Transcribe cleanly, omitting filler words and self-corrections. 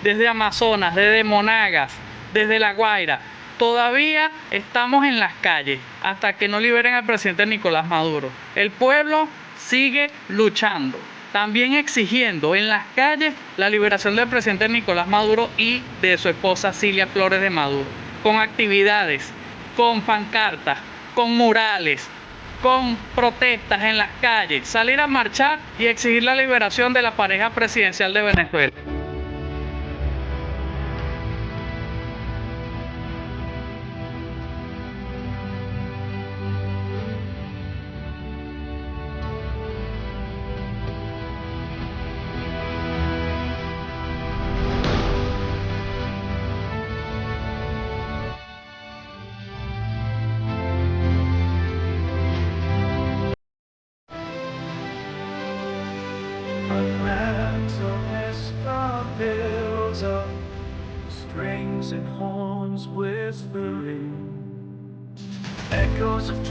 desde Amazonas, desde Monagas, desde La Guaira. Todavía estamos en las calles hasta que no liberen al presidente Nicolás Maduro. El pueblo sigue luchando, también exigiendo en las calles la liberación del presidente Nicolás Maduro y de su esposa Cilia Flores de Maduro, con actividades, con pancartas, con murales, con protestas en las calles, salir a marchar y exigir la liberación de la pareja presidencial de Venezuela. Bells up, strings and horns whispering, echoes of